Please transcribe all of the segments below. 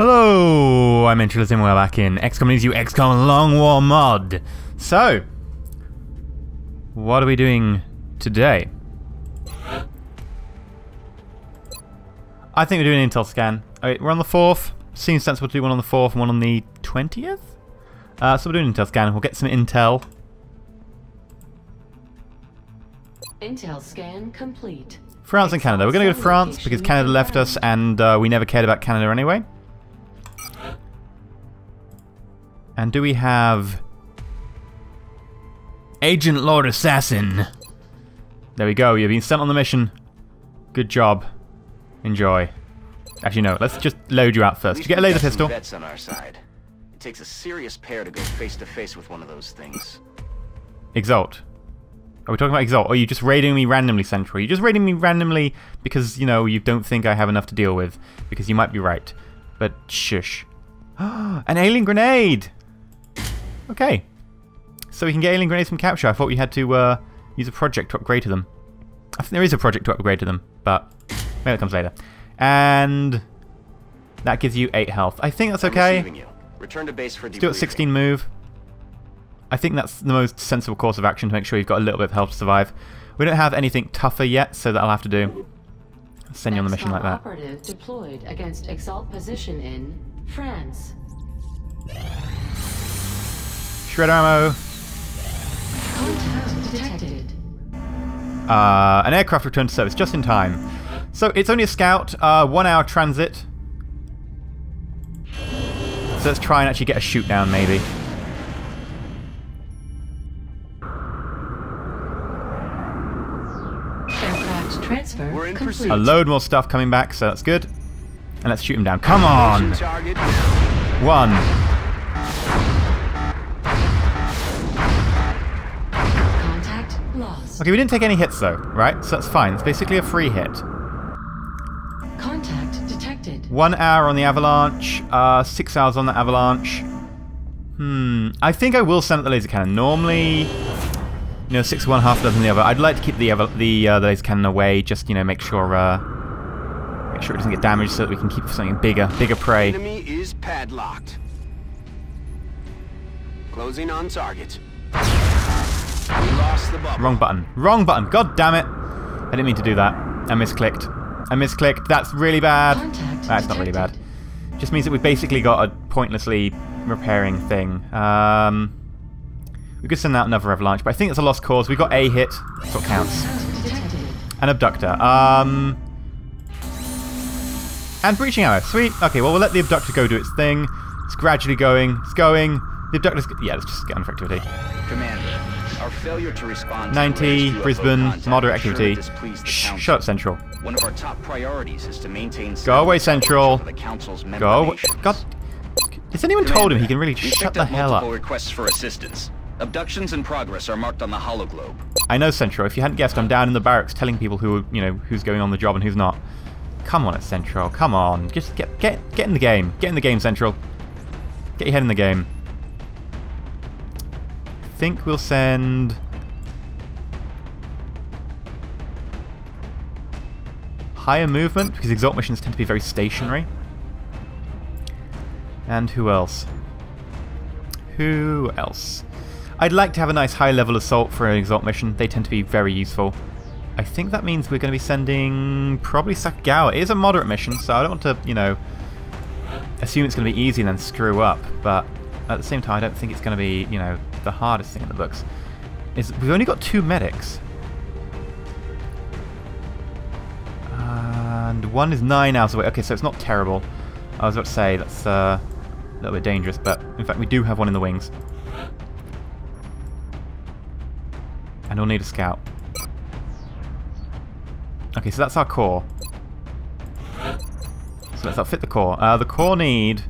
Hello, I'm EnterElysium. We're back in XCOM Long War mod. So, what are we doing today? I think we're doing an intel scan. We're on the 4th. Seems sensible to do one on the 4th and one on the 20th. So we're doing an intel scan. We'll get some intel. Intel scan complete. France and Canada. We're going to go to France because Canada left us and we never cared about Canada anyway. And do we have Agent Lord Assassin? There we go. You've been sent on the mission. Good job. Enjoy. Actually, no. Let's just load you out first. Did you get a laser pistol? Vets on our side. It takes a serious pair to go face to face with one of those things. Exalt. Are we talking about Exalt? Or are you just raiding me randomly, Central? You're just raiding me randomly because, you know, you don't think I have enough to deal with. Because you might be right. But shush. An alien grenade! Okay. So we can get alien grenades from capture. I thought we had to use a project to upgrade to them. I think there is a project to upgrade to them, but maybe that comes later. And that gives you 8 health. I think that's okay. Return to base for Let's do it 16 move. I think that's the most sensible course of action to make sure you've got a little bit of health to survive. We don't have anything tougher yet, so that'll have to do. I'll send you on the mission like that. Operative deployed against Exalt position in France. Shredder ammo. Contact detected. An aircraft returned to service just in time. So it's only a scout, 1 hour transit. So let's try and actually get a shoot down maybe. Aircraft transfer We're in complete. A load more stuff coming back, so that's good. And let's shoot him down. Come on! 1. Lost. Okay, we didn't take any hits though, right? So that's fine. It's basically a free hit. Contact detected. 1 hour on the avalanche, 6 hours on the avalanche. I think I will send out the laser cannon. Normally, you know, 6 1, half dozen the other. I'd like to keep the laser cannon away, just, you know, make sure it doesn't get damaged, so that we can keep something bigger prey. Enemy is padlocked. Closing on target. We lost the bubble. Wrong button. Wrong button. God damn it. I didn't mean to do that. I misclicked. That's really bad. That's not really bad. Just means that we've basically got a pointlessly repairing thing. We could send out another avalanche, but I think it's a lost cause. We got a hit. That's what counts. An abductor. And breaching arrow. Sweet. Okay, well, we'll let the abductor go do its thing. It's gradually going. It's going. The abductor's... Yeah, let's just get on effectivity. Commander, our failure to respond 90, to Brisbane, moderate activity. Shut up, Central. One of our top priorities is to maintain... Go away, Central. ...for the Council's member Go away. nations. God. Has anyone told him he can really shut the hell up? Requests for assistance. Abductions in progress are marked on the hologlobe. I know, Central. If you hadn't guessed, I'm down in the barracks telling people who, you know, who's going on the job and who's not. Come on, Central. Come on. Just get in the game. Get in the game, Central. Get your head in the game. I think we'll send... higher movement, because Exalt missions tend to be very stationary. And who else? Who else? I'd like to have a nice high-level assault for an Exalt mission. They tend to be very useful. I think that means we're going to be sending probably Sakawa. It is a moderate mission, so I don't want to, you know, assume it's going to be easy and then screw up. But at the same time, I don't think it's going to be, you know, the hardest thing in the books. We've only got 2 medics. And 1 is 9 hours away. Okay, so it's not terrible. I was about to say that's a little bit dangerous, but in fact we do have 1 in the wings. And we'll need a scout. Okay, so that's our core. So let's outfit the core. The core need...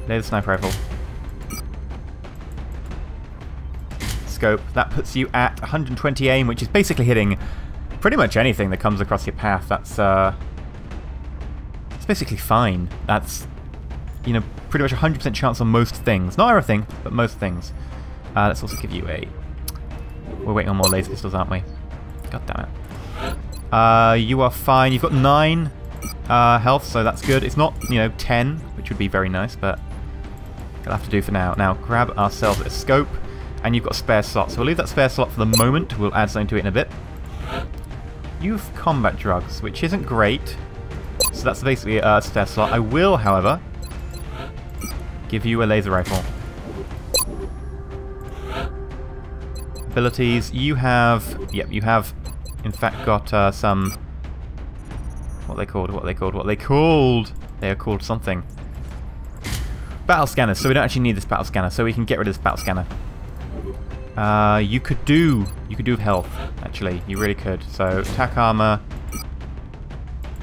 laser sniper rifle. Scope. That puts you at 120 aim, which is basically hitting pretty much anything that comes across your path. That's it's basically fine. That's, you know, pretty much 100% chance on most things. Not everything, but most things. Let's also give you a... We're waiting on more laser pistols, aren't we? God damn it. You are fine. You've got 9. health, so that's good. It's not, you know, 10, which would be very nice, but it'll have to do for now. Now, grab ourselves a scope, and you've got a spare slot. So we'll leave that spare slot for the moment. We'll add something to it in a bit. Youth combat drugs, which isn't great. So that's basically a spare slot. I will, however, give you a laser rifle. Abilities. You have... Yep, you have, in fact, got some... What are they called? What are they called? What are they called? They are called something. Battle scanners. So we don't actually need this battle scanner. So we can get rid of this battle scanner. You could do with health, actually. You really could. So attack armor,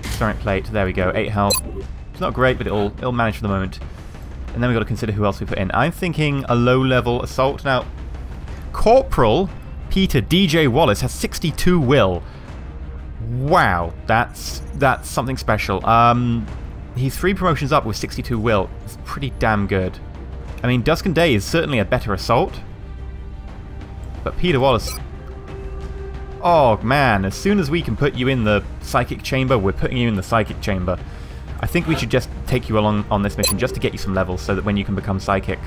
ceramic plate. There we go. 8 health. It's not great, but it'll manage for the moment. And then we've got to consider who else we put in. I'm thinking a low-level assault. Now, Corporal Peter DJ Wallace has 62 will. Wow, that's something special. He's 3 promotions up with 62 will. It's pretty damn good. I mean, Dusk and Day is certainly a better assault. But Peter Wallace... Oh, man, as soon as we can put you in the Psychic Chamber, we're putting you in the Psychic Chamber. I think we should just take you along on this mission just to get you some levels so that when you can become Psychic,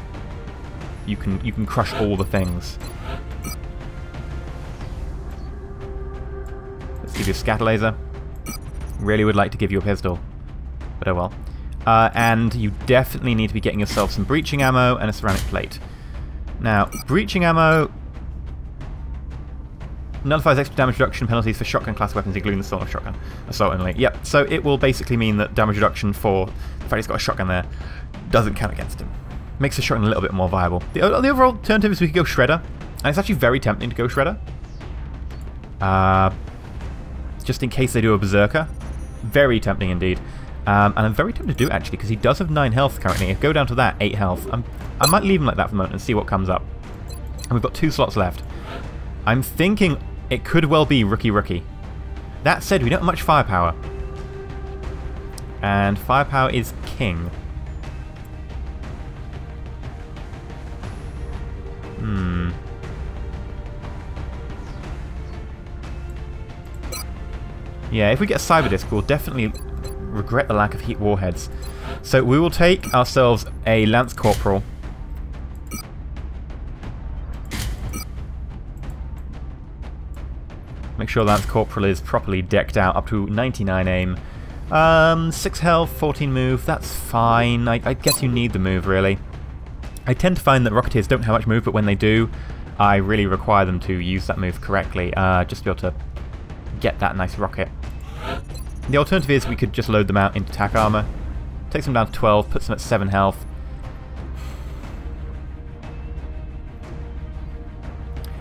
you can crush all the things. Let's give you a scatter laser. Really would like to give you a pistol, but oh well. And you definitely need to be getting yourself some breaching ammo and a ceramic plate. Now, breaching ammo nullifies extra damage reduction penalties for shotgun class weapons, including the assault of shotgun. Assault only. Yep, so it will basically mean that damage reduction for the fact he's got a shotgun there doesn't count against him. Makes the shotgun a little bit more viable. The overall alternative is we could go Shredder, and it's actually very tempting to go Shredder. Just in case they do a Berserker. Very tempting indeed. And I'm very tempted to do it actually, because he does have 9 health currently. If I go down to that, 8 health. I might leave him like that for the moment and see what comes up. And we've got 2 slots left. I'm thinking it could well be Rookie. That said, we don't have much firepower. And firepower is king. Yeah, if we get a Cyber Disc, we'll definitely regret the lack of heat warheads. So we will take ourselves a Lance Corporal. Make sure Lance Corporal is properly decked out, up to 99 aim. 6 health, 14 move, that's fine. I guess you need the move, really. I tend to find that Rocketeers don't have much move, but when they do, I really require them to use that move correctly, just to be able to get that nice rocket. The alternative is we could just load them out into attack armor, takes them down to 12, puts them at 7 health.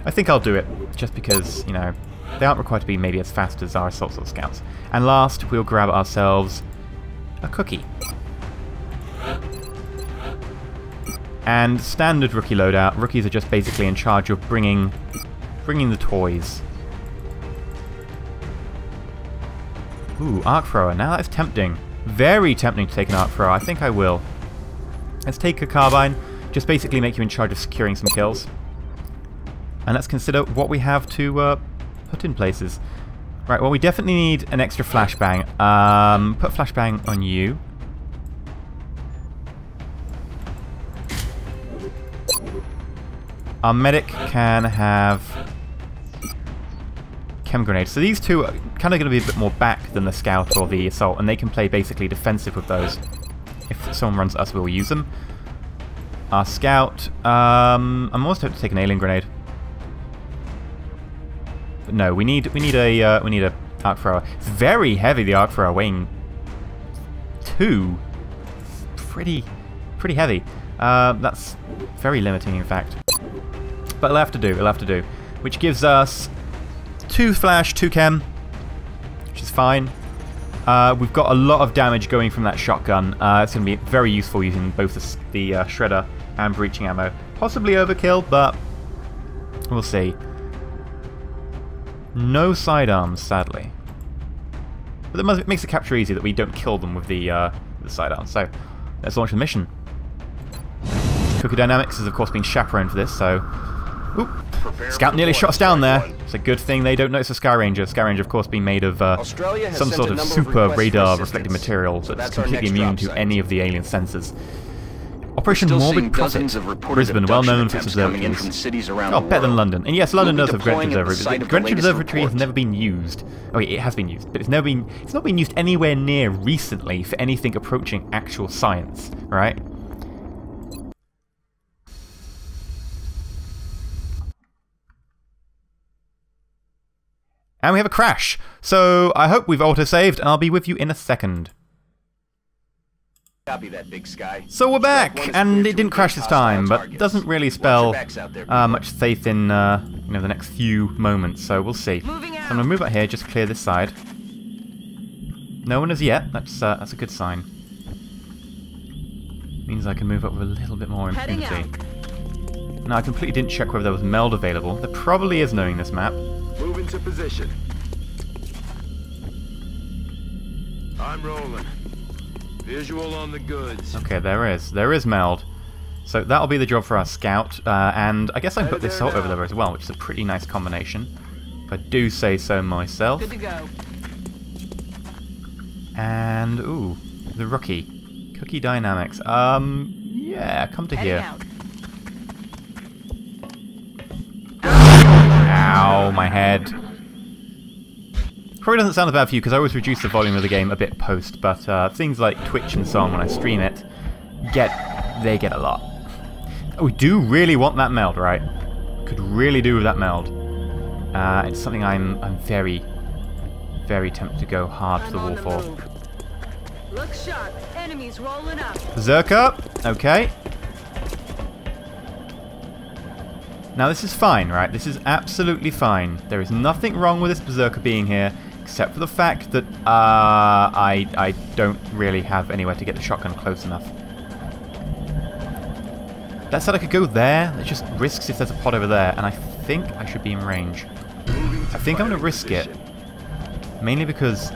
I think I'll do it, just because, you know, they aren't required to be maybe as fast as our assault scouts. And last, we'll grab ourselves a cookie. And standard rookie loadout. Rookies are just basically in charge of bringing the toys. Ooh, arc thrower. Now that's tempting. Very tempting to take an arc thrower. I think I will. Let's take a carbine. Just basically make you in charge of securing some kills. And let's consider what we have to put in places. Right, well we definitely need an extra flashbang. Put flashbang on you. Our medic can have chem grenade. So these two are kind of going to be a bit more back than the scout or the assault, and they can play basically defensive with those. If someone runs at us, we'll use them. Our scout, I'm almost tempted to take an alien grenade. But no, we need a arc thrower. It's very heavy, the arc thrower, weighing 2. Pretty heavy. That's very limiting, in fact. But it'll have to do. Which gives us 2 flash, 2 chem, which is fine. We've got a lot of damage going from that shotgun. It's going to be very useful using both the shredder and breaching ammo. Possibly overkill, but we'll see. No sidearms, sadly. But it makes the capture easy that we don't kill them with the sidearms. So let's launch the mission. Cookie Dynamics has of course been chaperoned for this, so... Oop. Scout nearly shot us down there. It's a good thing they don't notice a Sky Ranger. Sky Ranger, of course, being made of some sort of super radar reflective material that's completely immune to any of the alien sensors. Operation Morbid Prophet. Brisbane, well known for its observatories. Oh, better than London. And yes, London does have Greenwich Observatory. Greenwich Observatory has never been used. Oh, it has been used, but it's not been used anywhere near recently for anything approaching actual science, right? And we have a crash. So I hope we've auto-saved, and I'll be with you in a second. Copy that, Big Sky. So we're back, and it didn't crash this time, but it doesn't really spell much faith in the next few moments. So we'll see. So I'm gonna move out here, just clear this side. No one as yet. That's a good sign. Means I can move up with a little bit more impunity. Now I completely didn't check whether there was meld available. There probably is, knowing this map. Move into position. I'm rolling. Visual on the goods. Okay, there is meld. So that'll be the job for our scout, and I guess I can put this assault over there as well, which is a pretty nice combination, if I do say so myself. Good to go. And ooh, the rookie, Cookie Dynamics. Yeah, come to here. Ow, my head. Probably doesn't sound bad for you because I always reduce the volume of the game a bit post, but things like Twitch and so on, when I stream it, they get a lot. Oh, we do really want that meld, right? Could really do with that meld. It's something I'm very, very tempted to go hard to the wall for. Look sharp. Enemies rolling up. Berserker. Okay. Now this is fine, right? This is absolutely fine. There is nothing wrong with this Berserker being here, except for the fact that I don't really have anywhere to get the shotgun close enough. That said, I could go there. It just risks if there's a pod over there, and I think I should be in range. I think I'm going to risk it, mainly because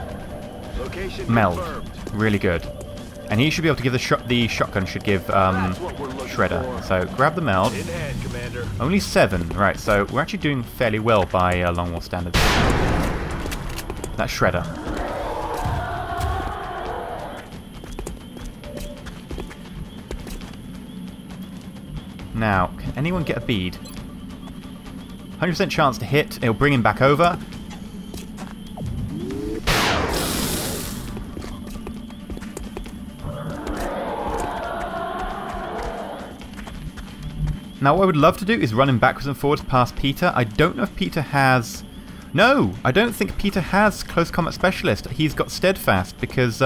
meld, really good. And he should be able to give the shotgun should give Shredder. So grab the meld. Only 7, right? So we're actually doing fairly well by Long War standards. That's Shredder. Now, can anyone get a bead? 100% chance to hit. It'll bring him back over. Now what I would love to do is run him backwards and forwards past Peter. I don't know if Peter has... No! I don't think Peter has Close Combat Specialist. He's got Steadfast because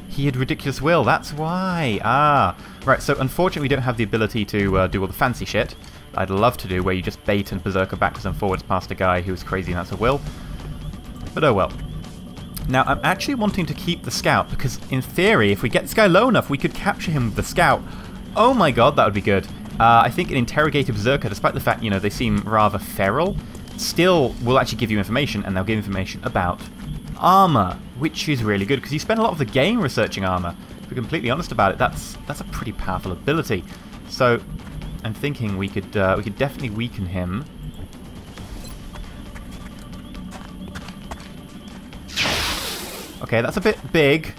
he had Ridiculous Will. That's why. Ah. Right, so unfortunately we don't have the ability to do all the fancy shit I'd love to do, where you just bait and Berserker backwards and forwards past a guy who's crazy and that's a will. But oh well. Now I'm actually wanting to keep the Scout because in theory if we get this guy low enough we could capture him with the Scout. Oh my god, that would be good. I think an interrogated Berserker, despite the fact, they seem rather feral, still will actually give you information, and they'll give information about armor, which is really good, because you spend a lot of the game researching armor. If we're completely honest about it, that's a pretty powerful ability. So, I'm thinking we could definitely weaken him. Okay, that's a bit big.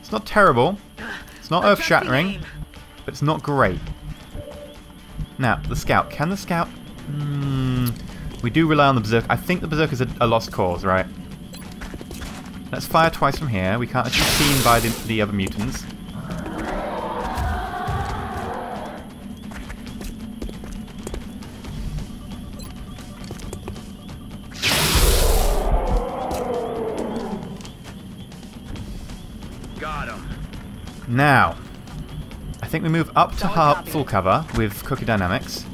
It's not terrible. It's not earth-shattering, but it's not great. Now, the Scout. Can the Scout... we do rely on the Berserker. I think the Berserker's a lost cause, right? Let's fire twice from here. We can't actually be seen by the other mutants. Got him. Now... I think we move up to full cover with Cookie Dynamics.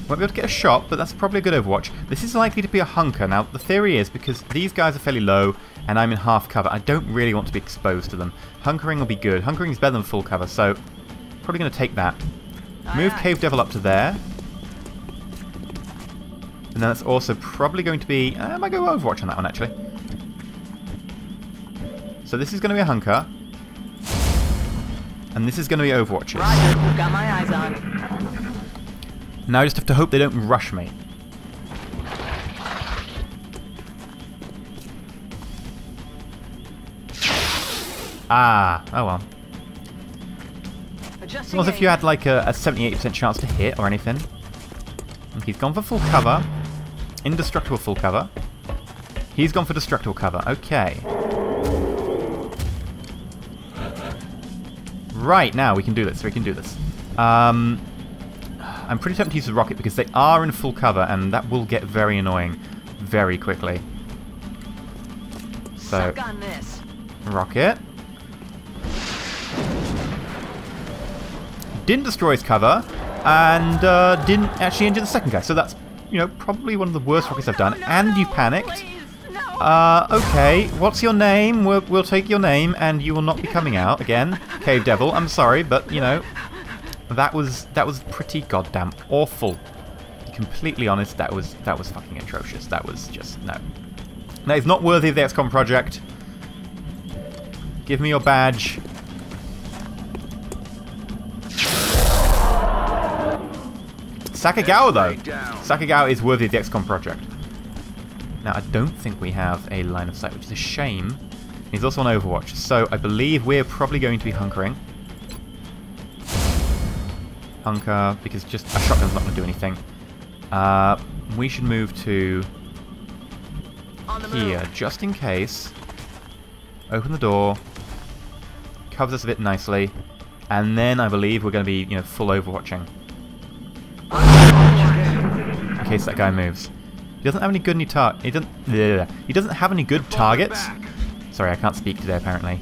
Won't be able to get a shot, but that's probably a good Overwatch. This is likely to be a hunker. Now, the theory is, because these guys are fairly low, and I'm in half cover, I don't really want to be exposed to them. Hunkering will be good. Hunkering is better than full cover, so probably going to take that. Move Cave Devil up to there. And then that's also probably going to be... I might go Overwatch on that one, actually. So this is going to be a hunker. And this is going to be Overwatches. Roger, got my eyes on. Now I just have to hope they don't rush me. Ah, oh well. Adjusting As if you had like a 78% chance to hit or anything. He's gone for full cover. Indestructible full cover. He's gone for destructible cover. Okay. Right, now we can do this. We can do this. I'm pretty tempted to use the rocket because they are in full cover and that will get very annoying very quickly. So, Suck on this. rocket. Didn't destroy his cover and didn't actually injure the second guy. So that's, you know, probably one of the worst rockets I've done. And you panicked. Please, no. Okay, what's your name? We'll take your name and you will not be coming out again. Cave Devil, I'm sorry, but, you know, that was pretty goddamn awful. To be completely honest, that was fucking atrocious. That was just, no. That is not worthy of the XCOM project. Give me your badge. Sakagawa, though. Sakagawa is worthy of the XCOM project. Now, I don't think we have a line of sight, which is a shame. He's also on Overwatch, so I believe we're probably going to be hunkering. Hunker, because just a shotgun's not going to do anything. We should move to here, just in case. Open the door. Covers us a bit nicely. And then I believe we're going to be, you know, full Overwatching. In case that guy moves. He doesn't have any good he doesn't have any good targets. Sorry, I can't speak today apparently.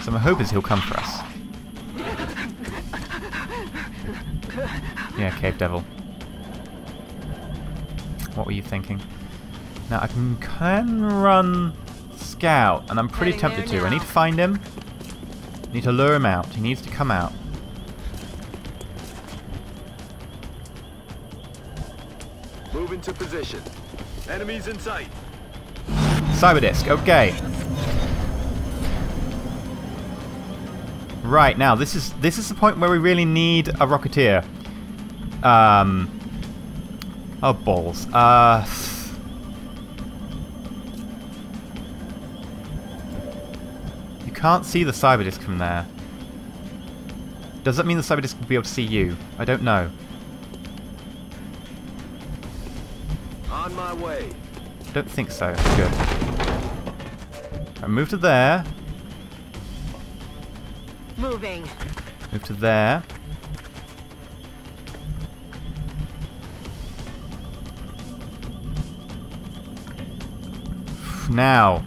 So my hope is he'll come for us. Yeah, Cave Devil. What were you thinking? Now I can run Scout, and I'm pretty tempted to. I need to find him. I need to lure him out. He needs to come out. Move into position. Enemies in sight. Cyberdisc, okay. Right, now this is the point where we really need a Rocketeer. Oh balls. You can't see the Cyberdisc from there. Does that mean the Cyberdisc will be able to see you? I don't know. On my way. Don't think so. Good. I move to there. Moving. Move to there. Now.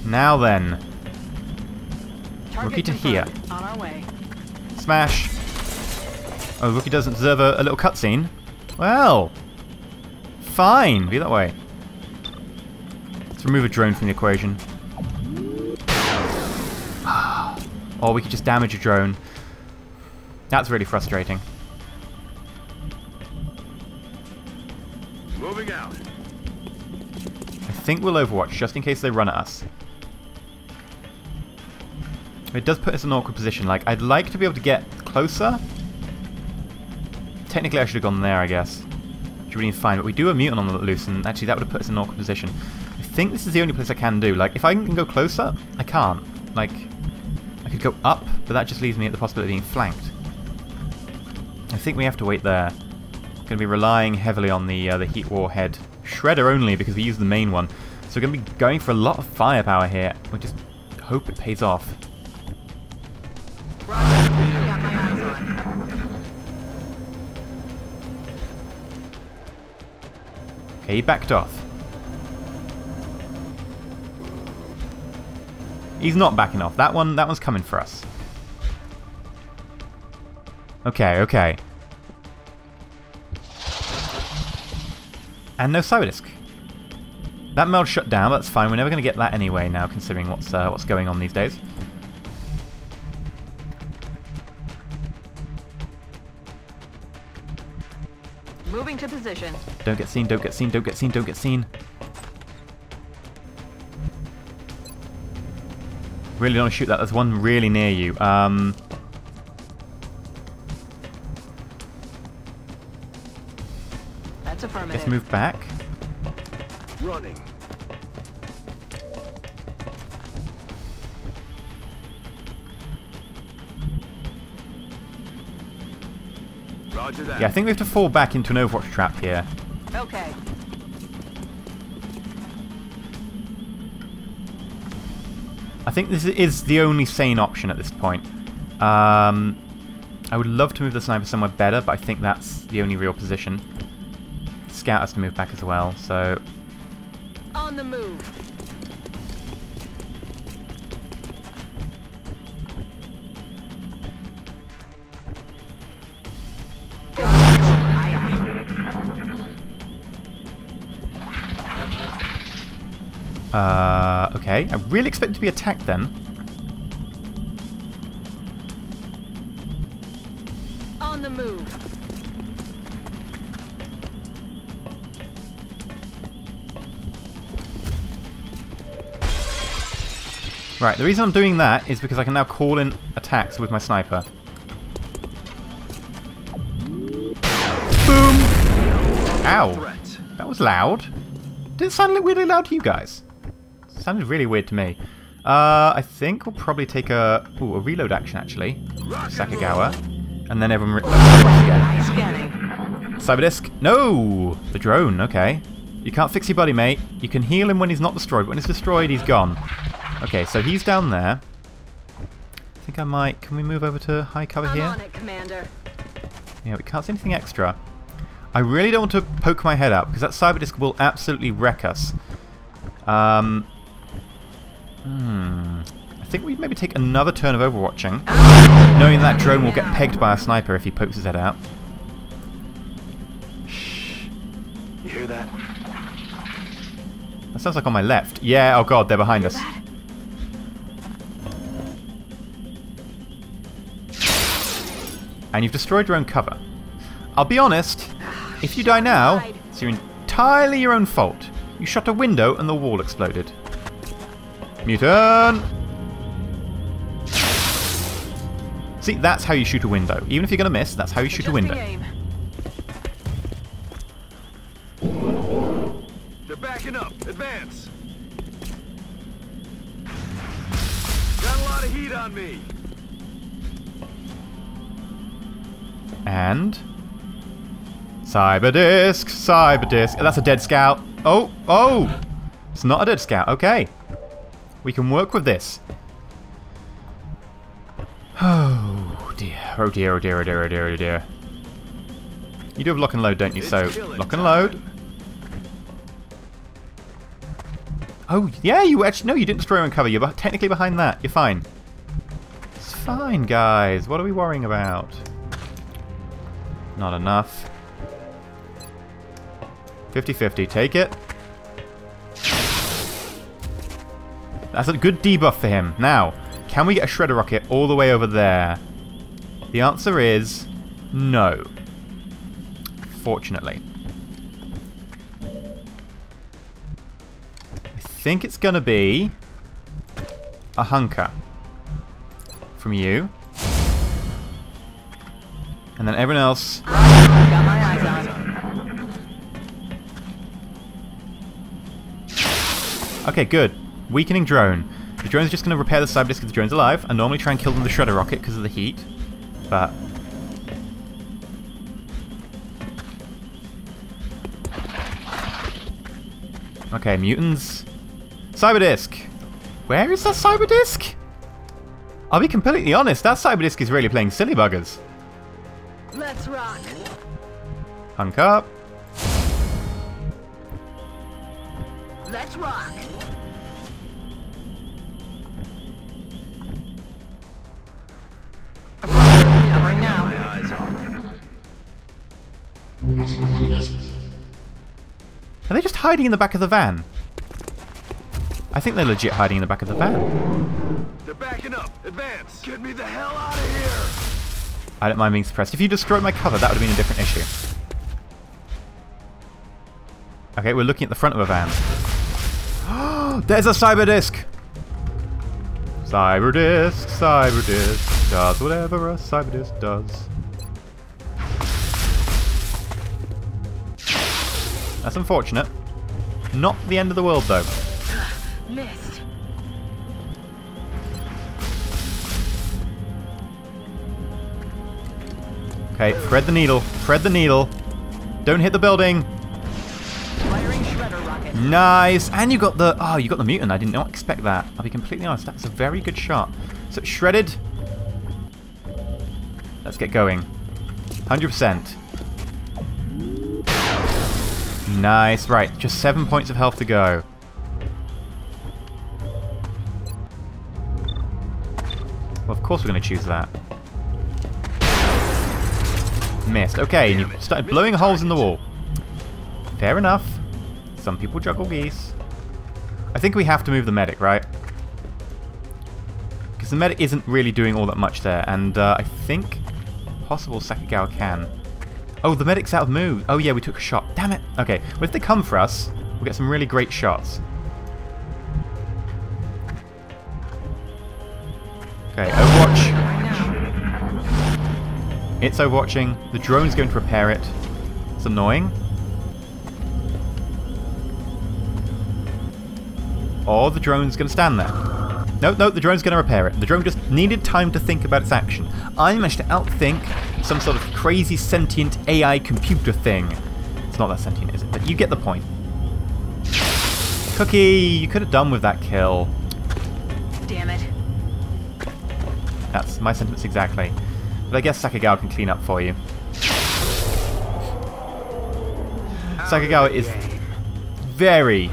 Now then. Rookie to here. On our way. Smash. Oh, Rookie doesn't deserve a little cutscene. Well. Fine. Be that way. Let's remove a drone from the equation. Or we could just damage a drone. That's really frustrating. Moving out. I think we'll Overwatch, just in case they run at us. It does put us in an awkward position. Like, I'd like to be able to get closer. Technically, I should have gone there, I guess. Which would be fine, but we do have a mutant on the loose, and actually that would have put us in an awkward position. I think this is the only place I can do. Like, if I can go closer, I can't. Like, I could go up, but that just leaves me at the possibility of being flanked. I think we have to wait there. Going to be relying heavily on the heat warhead shredder only because we use the main one. So we're going to be going for a lot of firepower here. We just hope it pays off. Okay, he backed off. He's not backing off. That one's coming for us. Okay, okay. And no Cyberdisc. That meld shut down, but that's fine. We're never going to get that anyway now, considering what's going on these days. Moving to position. Don't get seen, don't get seen, don't get seen, don't get seen. Really don't want to shoot that. There's one really near you. Let's move back. Running. Roger that. Yeah, I think we have to fall back into an Overwatch trap here. Okay. I think this is the only sane option at this point. I would love to move the sniper somewhere better, but I think that's the only real position. Scout has to move back as well, so... On the move. Okay. I really expect to be attacked then. On the move. Right, the reason I'm doing that is because I can now call in attacks with my sniper. Boom! Ow! That was loud. Did it sound weirdly loud to you guys? It sounded really weird to me. I think we'll probably take a reload action actually. Sakagawa. And then everyone again. Scanning. Cyberdisk. No! The drone, okay. You can't fix your buddy, mate. You can heal him when he's not destroyed, but when he's destroyed, he's gone. Okay, so he's down there. I think I might... Can we move over to high cover here? I'm on it, Commander. Yeah, we can't see anything extra. I really don't want to poke my head out, because that Cyberdisk will absolutely wreck us. I think we'd maybe take another turn of overwatching, knowing that drone will get pegged by a sniper if he pokes his head out. Shh. You hear that? That sounds like on my left. Yeah, oh god, they're behind us. And you've destroyed your own cover. I'll be honest, if you die now, it's entirely your own fault. You shot a window and the wall exploded. Mutant! See, that's how you shoot a window. Even if you're going to miss, that's how you shoot a window. They're backing up. Advance. Got a lot of heat on me. And... Cyberdisk! Cyberdisk! That's a dead scout! Oh! Oh! It's not a dead scout. Okay. We can work with this. Oh dear. Oh dear, oh dear, oh dear, oh dear, oh dear. You do have lock and load, don't you? So, lock and load. Oh, yeah, you actually... No, you didn't destroy your own cover. You're technically behind that. You're fine. It's fine, guys. What are we worrying about? Not enough. 50-50. Take it. That's a good debuff for him. Now, can we get a shredder rocket all the way over there? The answer is no. Fortunately. I think it's going to be a hunker from you. And then everyone else. Got my eyes on. Okay, good. Weakening drone. The drone's just going to repair the cyberdisk if the drone's alive. I normally try and kill them with the shredder rocket because of the heat. But... Okay, mutants. Cyberdisk! Where is that cyberdisk? I'll be completely honest, that cyberdisk is really playing silly buggers. Let's rock. Hunk up. Let's rock. Covering now. My eyes on. Are they just hiding in the back of the van? I think they're legit hiding in the back of the van. They're backing up. Advance. Get me the hell out of here. I don't mind being suppressed. If you destroyed my cover, that would have been a different issue. Okay, we're looking at the front of a van. There's a cyberdisk! Cyberdisk, cyberdisk, does whatever a cyberdisk does. That's unfortunate. Not the end of the world, though. Missed. Okay, thread the needle. Thread the needle. Don't hit the building. Firing shredder rocket. Nice. And you got the... Oh, you got the mutant. I did not expect that. I'll be completely honest. That's a very good shot. So it's shredded. Let's get going. 100%. Nice. Right, just 7 points of health to go. Well, of course we're going to choose that. Missed. Okay, and you started blowing holes in the wall. Fair enough. Some people juggle geese. I think we have to move the medic, right? Because the medic isn't really doing all that much there, and I think possible Sakagawa can. Oh, the medic's out of move. Oh yeah, we took a shot. Damn it. Okay, well if they come for us, we'll get some really great shots. Okay, Overwatch. It's overwatching. The drone's going to repair it. It's annoying. Or the drone's going to stand there. No, the drone's going to repair it. The drone just needed time to think about its action. I managed to outthink some sort of crazy sentient AI computer thing. It's not that sentient, is it? But you get the point. Cookie, you could have done with that kill. Damn it. That's my sentiments exactly. But I guess Sakagawa can clean up for you. Sakagawa is very,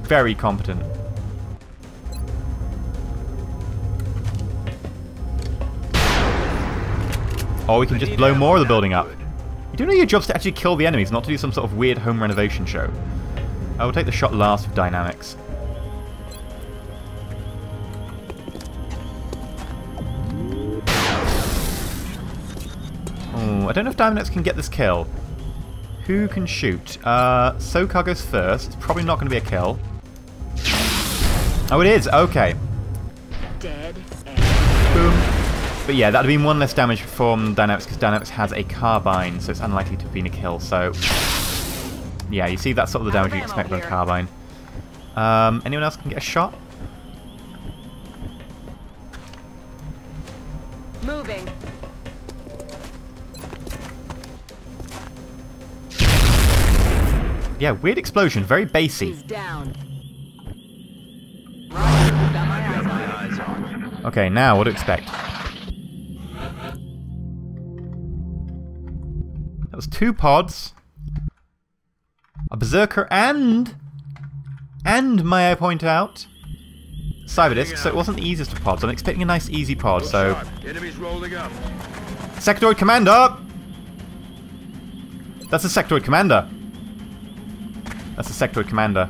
very competent. Or we can just blow more of the building up. You do know your job's to actually kill the enemies, not to do some sort of weird home renovation show. I will take the shot last with dynamics. Oh, I don't know if dynamics can get this kill. Who can shoot? Sokar goes first. It's probably not going to be a kill. Oh, it is. Okay. Dead. Boom. But yeah, that would have been one less damage from Dynamics, because Dynamics has a carbine, so it's unlikely to have been a kill. So, yeah, you see that's sort of the damage you expect from a carbine. Anyone else can get a shot? Moving. Yeah, weird explosion, very bassy. He's down. Okay, now what to expect? That was 2 pods, a berserker, and may I point out, Cyberdisc. So it wasn't the easiest of pods. I'm expecting a nice easy pod. So Enemies rolling up. Sectoid Commander. That's a Sectoid Commander. That's a Sectoid Commander.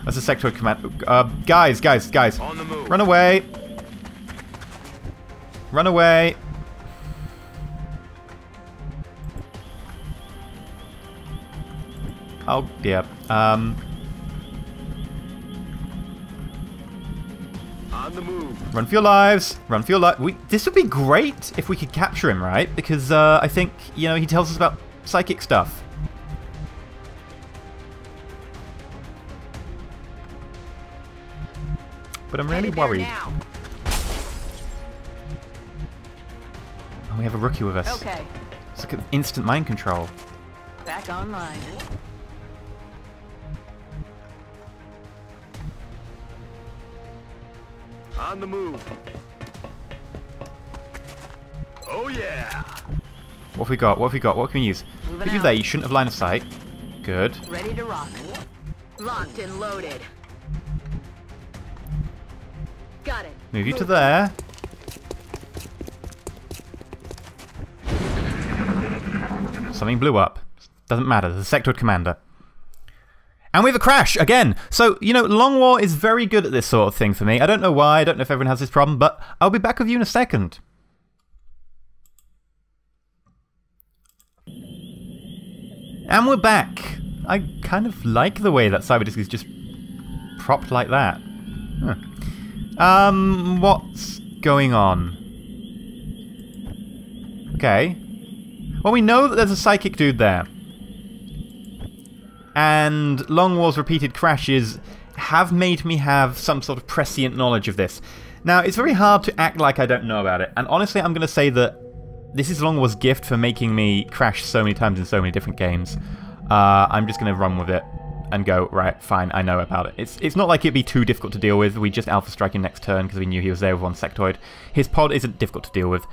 That's a Sectoid Commander. Guys. On the move. Run away. Run away. Oh dear. On the move. Run for your lives. Run for your life. This would be great if we could capture him, right? Because I think, you know, he tells us about psychic stuff. But I'm really worried. Now. Oh, we have a rookie with us. Okay. It's like an instant mind control. Back online. On the move. Oh yeah. What have we got? What have we got? What can we use? Moving Put you out. there. You shouldn't have line of sight. Good. Ready to rock. Locked and loaded. Got it. Move you to there. Something blew up. Doesn't matter. There's a Sectoid Commander. And we have a crash again. So, you know, Long War is very good at this sort of thing for me. I don't know why. I don't know if everyone has this problem, but I'll be back with you in a second. And we're back. I kind of like the way that Cyberdisc is just propped like that. Huh. What's going on? Okay. Well, we know that there's a psychic dude there. and Long War's repeated crashes have made me have some sort of prescient knowledge of this. Now, it's very hard to act like I don't know about it, and honestly, I'm going to say that this is Long War's gift for making me crash so many times in so many different games. I'm just going to run with it and go, right, fine, I know about it. It's not like it'd be too difficult to deal with. We just Alpha Strike him next turn because we knew he was there with one sectoid. His pod isn't difficult to deal with.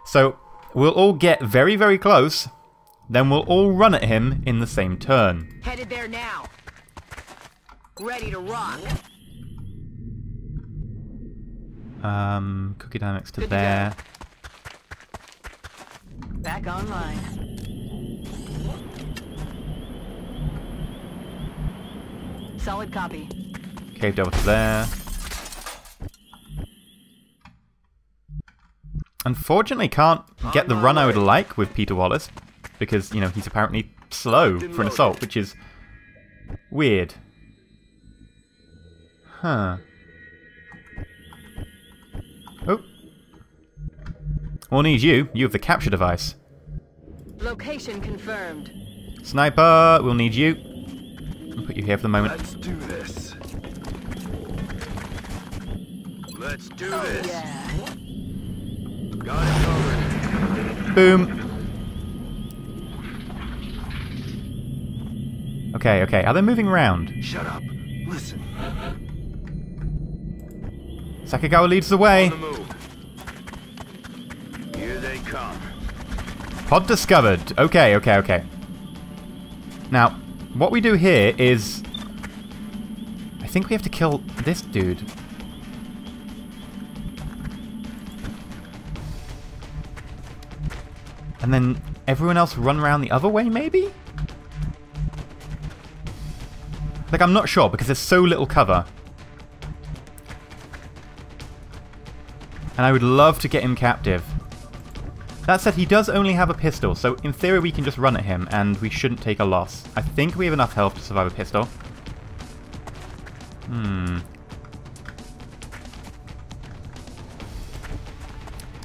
So, we'll all get very, very close, then we'll all run at him in the same turn. Headed there now. Ready to rock. Cookie dynamics to Good to there. Back online. Solid copy. Cave Devil to there. Unfortunately, can't get the run I would like with Peter Wallace, because, you know, he's apparently slow for an assault, which is weird. Huh. Oh. We'll need you. You have the capture device. Location confirmed. Sniper, we'll need you. I'll put you here for the moment. Let's do this. Let's do this. Yeah. Got it covered. Boom. Okay, okay. Are they moving around? Shut up. Listen. Sakagawa leads the way. On the move. Here they come. Pod discovered. Okay, okay, okay. Now, what we do here is... I think we have to kill this dude. And then everyone else run around the other way, maybe? Like, I'm not sure, because there's so little cover. And I would love to get him captive. That said, he does only have a pistol, so in theory we can just run at him, and we shouldn't take a loss. I think we have enough health to survive a pistol.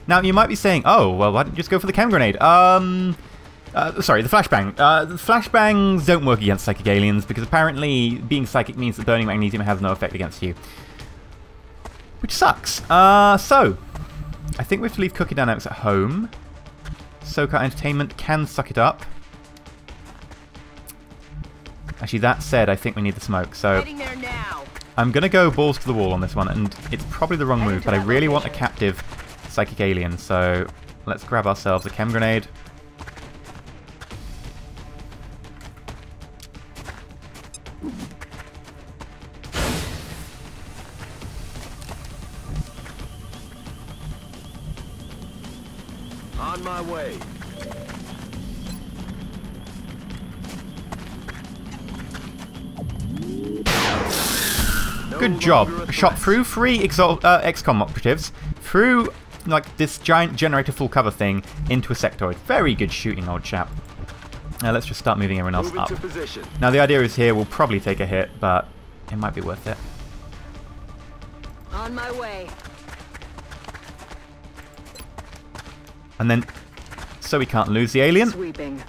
Now, you might be saying, oh, well, why don't you just go for the chem grenade? Sorry, the flashbang. The flashbangs don't work against psychic aliens, because apparently being psychic means that burning magnesium has no effect against you. Which sucks. So, I think we have to leave Cookie Dynamics at home. SoCal Entertainment can suck it up. Actually, that said, I think we need the smoke, so... Heading there now. I'm going to go balls to the wall on this one, and it's probably the wrong move, but I really want a captive psychic alien, so let's grab ourselves a chem grenade. On my way. Good job. Shot through 3 XCOM operatives, through like this giant generator full cover thing into a sectoid. Very good shooting, old chap. Now let's just start moving everyone else up. Now the idea is here we'll probably take a hit, but it might be worth it. On my way. And then, so we can't lose the alien. Sweeping.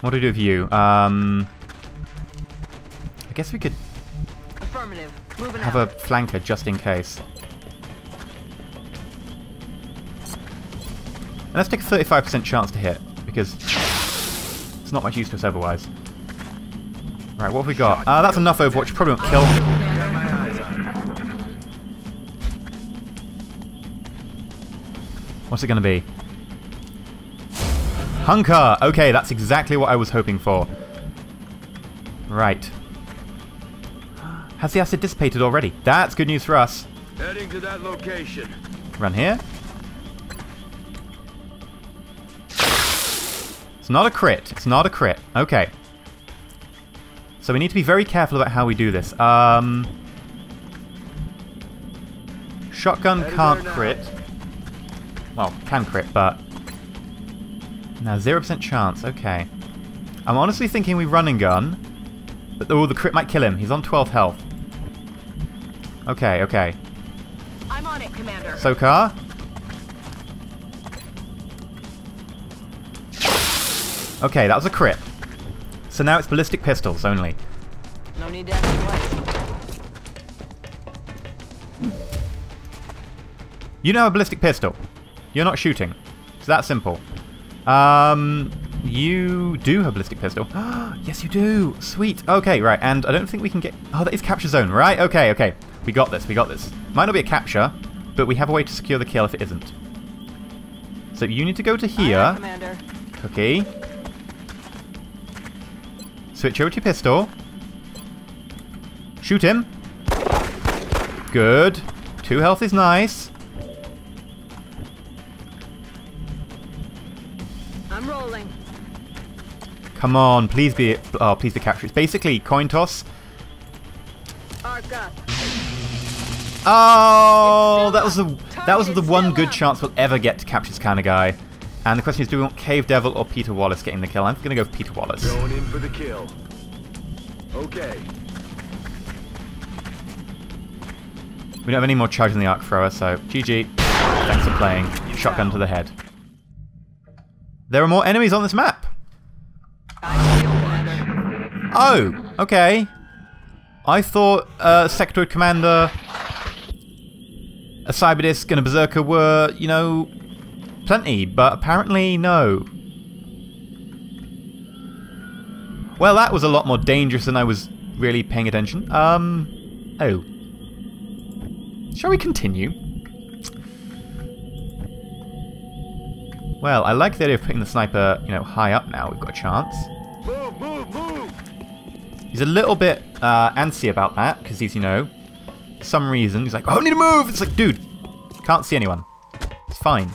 What do we do with you? I guess we could Affirmative. Moving have out. a flanker just in case. And let's take a 35% chance to hit, because it's not much use to us otherwise. Right, what have we got? That's enough Overwatch, probably won't kill. What's it going to be? Hunker! Okay, that's exactly what I was hoping for. Right. Has the acid dissipated already? That's good news for us. Heading to that location. Run here. It's not a crit. It's not a crit. Okay. So we need to be very careful about how we do this. Shotgun can't crit. Well, can crit, but... Now, 0% chance. Okay. I'm honestly thinking we run and gun. But, oh, the crit might kill him. He's on 12 health. Okay, okay. I'm on it, Commander. SoCal. Okay, that was a crit. So now it's ballistic pistols only. No need to ask twice. You know a ballistic pistol. You're not shooting. It's that simple. You do have a ballistic pistol. Yes, you do. Sweet. Okay, right. And I don't think we can get... Oh, that is capture zone, right? Okay, okay. We got this. We got this. Might not be a capture, but we have a way to secure the kill if it isn't. So you need to go to here. Aye, Commander. Cookie. Switch over to your pistol. Shoot him. Good. 2 health is nice. I'm rolling. Come on, please be... Oh, please be capture. It's basically coin toss. Arc up. Oh, that was the one good chance we'll ever get to capture this kind of guy. And the question is, do we want Cave Devil or Peter Wallace getting the kill? I'm going to go with Peter Wallace. Going in for the kill. Okay. We don't have any more charge in the arc thrower, so GG. Thanks for playing. Shotgun to the head. There are more enemies on this map. Oh, okay. I thought Sectoid Commander, a Cyberdisc, and a Berserker were, you know, plenty, but apparently no. Well, that was a lot more dangerous than I was really paying attention. Oh. Shall we continue? Well, I like the idea of putting the sniper, you know, high up now. We've got a chance. Move, move, move! He's a little bit antsy about that, because he's, you know, for some reason, he's like, oh, I need to move! It's like, dude, can't see anyone. It's fine.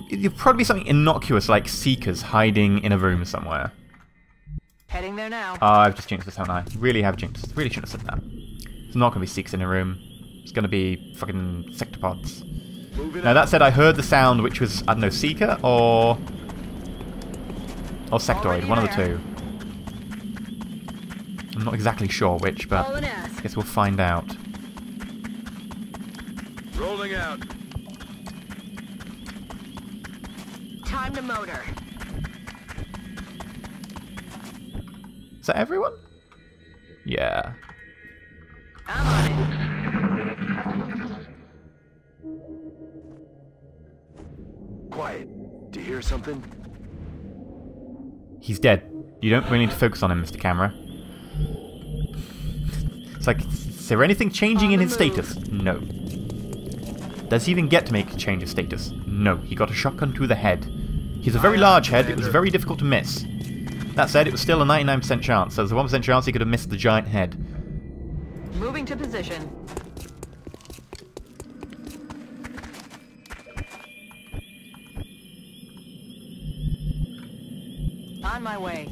It'll probably be something innocuous like Seekers hiding in a room somewhere. Heading there now. Oh, I've just jinxed this, haven't I? Really have jinxed. Really shouldn't have said that. It's not going to be Seekers in a room. It's going to be fucking Sectopods. Now, that said, I heard the sound, which was, I don't know, Seeker or Sectoid, one of the two. I'm not exactly sure which, but I guess we'll find out. Rolling out. Time to motor. Is that everyone? Yeah. I'm on it. Quiet. Do you hear something? He's dead. You don't really need to focus on him, Mr. Camera. It's like, is there anything changing in his status? No. Does he even get to make a change of status? No. He got a shotgun to the head. He's a very large head. It was very difficult to miss. That said, it was still a 99% chance. So there's a 1% chance he could have missed the giant head. Moving to position. On my way.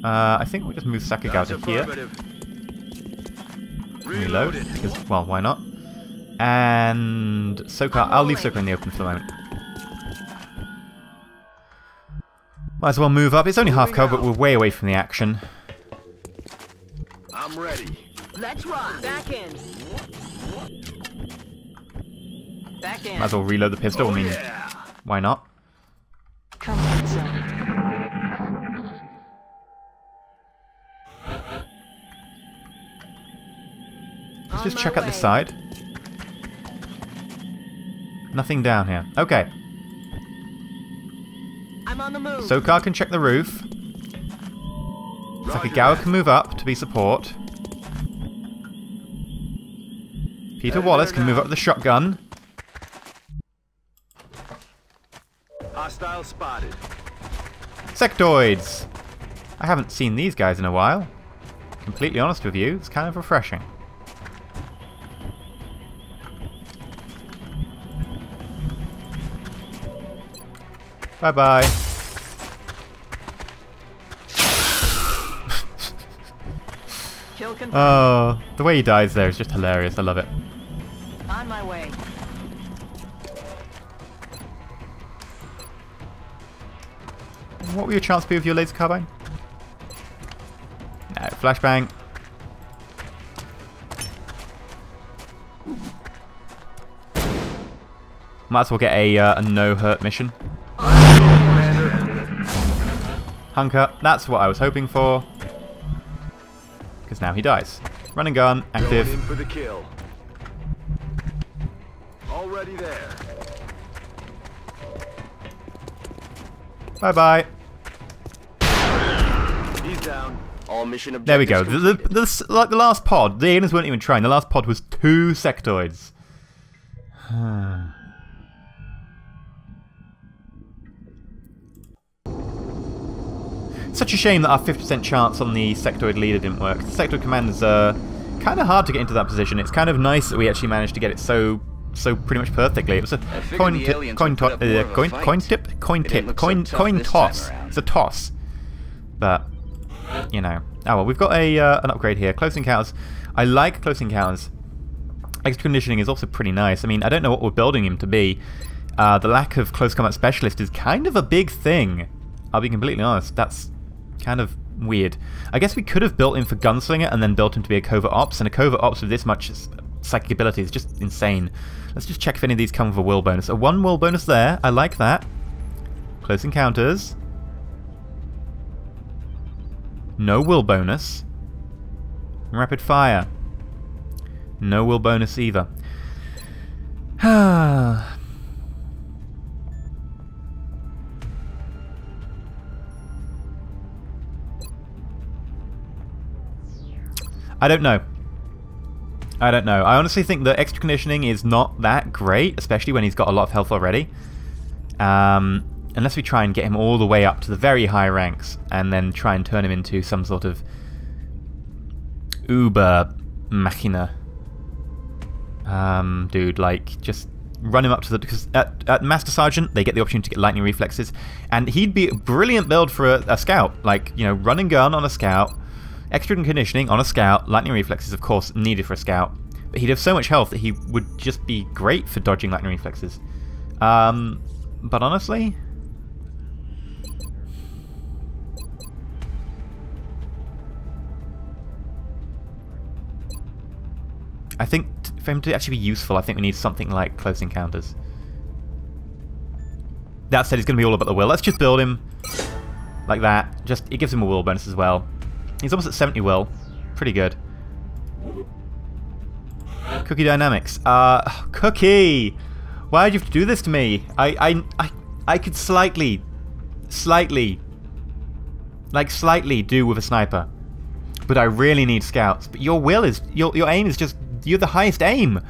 I think we'll just move Sakagao to here. Reload, because, well, why not? And Sokar, I'll leave Sokar in the open for the moment. Might as well move up. It's only half cover, but we're way away from the action. I'm ready. Let's rock. Back in. Back in. Might as well reload the pistol. I mean, why not? Comfort zone. Let's just check out this side. Nothing down here. Okay. I'm on the move. Sokar can check the roof. Sakagawa can move up to be support. Peter Wallace can move up with the shotgun. Hostile spotted. Sectoids! I haven't seen these guys in a while. Completely honest with you, it's kind of refreshing. Bye-bye. Kill confirmed. Oh, the way he dies there is just hilarious. I love it. On my way. What will your chance be with your laser carbine? No, flashbang. Might as well get a no-hurt mission. Hunker, that's what I was hoping for. Because now he dies. Run and gun, active. Going in for the kill. Already there. Bye-bye. He's down. All mission objectives. There we go. completed. Like the last pod, the aliens weren't even trying. The last pod was 2 sectoids. Such a shame that our 50% chance on the sectoid leader didn't work. The sectoid commander's kind of hard to get into that position. It's kind of nice that we actually managed to get it so pretty much perfectly. It was a coin toss. It's a toss. But you know, oh well, we've got an upgrade here. Close encounters. I like close encounters. Extra conditioning is also pretty nice. I mean, I don't know what we're building him to be. The lack of close combat specialist is kind of a big thing. I'll be completely honest. That's kind of weird. I guess we could have built him for gunslinger and then built him to be a covert ops, and a covert ops with this much psychic ability is just insane. Let's just check if any of these come with a will bonus. A 1 will bonus there. I like that. Close encounters. No will bonus. Rapid fire. No will bonus either. I don't know. I don't know. I honestly think that extra conditioning is not that great, especially when he's got a lot of health already. Unless we try and get him all the way up to the very high ranks, and then try and turn him into some sort of uber machina. Dude, like, just run him up to the... Because at Master Sergeant, they get the opportunity to get lightning reflexes, and he'd be a brilliant build for a scout. Like, you know, run and gun on a scout, extra conditioning on a scout, lightning reflexes, of course, needed for a scout. But he'd have so much health that he would just be great for dodging lightning reflexes. But honestly... I think for him to actually be useful, I think we need something like close encounters. That said, he's going to be all about the will. Let's just build him like that. It gives him a will bonus as well. He's almost at 70 will. Pretty good. Cookie dynamics. Cookie! Why did you have to do this to me? I could slightly do with a sniper. But I really need scouts. But your will is... Your aim is just... You're the highest aim!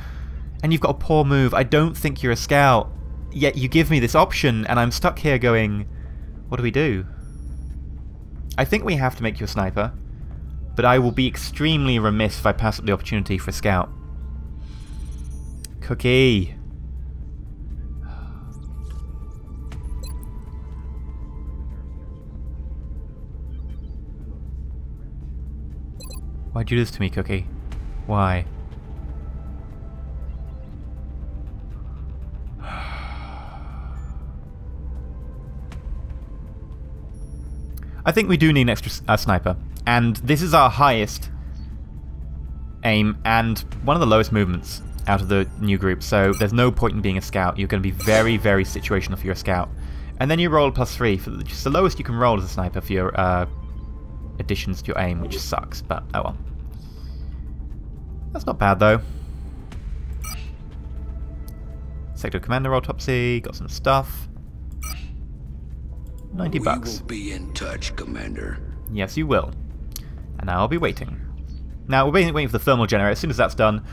And you've got a poor move. I don't think you're a scout. Yet you give me this option, and I'm stuck here going... What do we do? I think we have to make you a sniper. But I will be extremely remiss if I pass up the opportunity for a scout. Cookie! Why'd you do this to me, Cookie? Why? I think we do need an extra sniper, and this is our highest aim and one of the lowest movements out of the new group, so there's no point in being a scout. You're going to be very, very situational for your scout. And then you roll +3, for just the lowest you can roll as a sniper for your additions to your aim, which sucks, but oh well. That's not bad though. Sector Commander Autopsy, got some stuff. 90 bucks. We will be in touch, Commander. Yes, you will. And now I'll be waiting. Now, we're basically waiting for the thermal generator. As soon as that's done,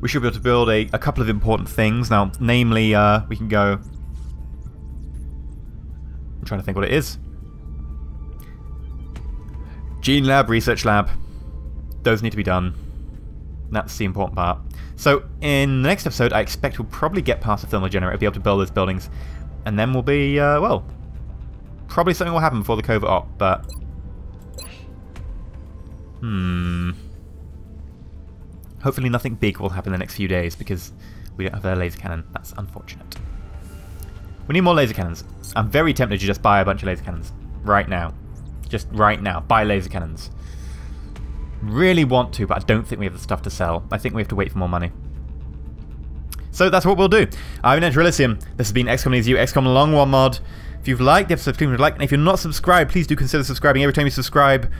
we should be able to build a couple of important things. Now, namely, we can go... I'm trying to think what it is. Gene Lab, Research Lab. Those need to be done. That's the important part. So, in the next episode, I expect we'll probably get past the thermal generator, be able to build those buildings, and then we'll be, well... Probably something will happen before the covert op, but... Hopefully nothing big will happen in the next few days, because we don't have a laser cannon. That's unfortunate. We need more laser cannons. I'm very tempted to just buy a bunch of laser cannons. Right now. Just right now. Buy laser cannons. Really want to, but I don't think we have the stuff to sell. I think we have to wait for more money. So that's what we'll do. I've been EnterElysium. This has been XCOM Needs You, XCOM Long One Mod. If you've liked the episode, please like, and if you're not subscribed, please do consider subscribing. Every time you subscribe,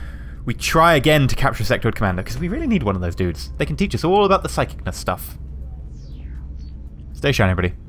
we try again to capture Sectoid Commander, because we really need one of those dudes. They can teach us all about the psychicness stuff. Stay shiny, everybody.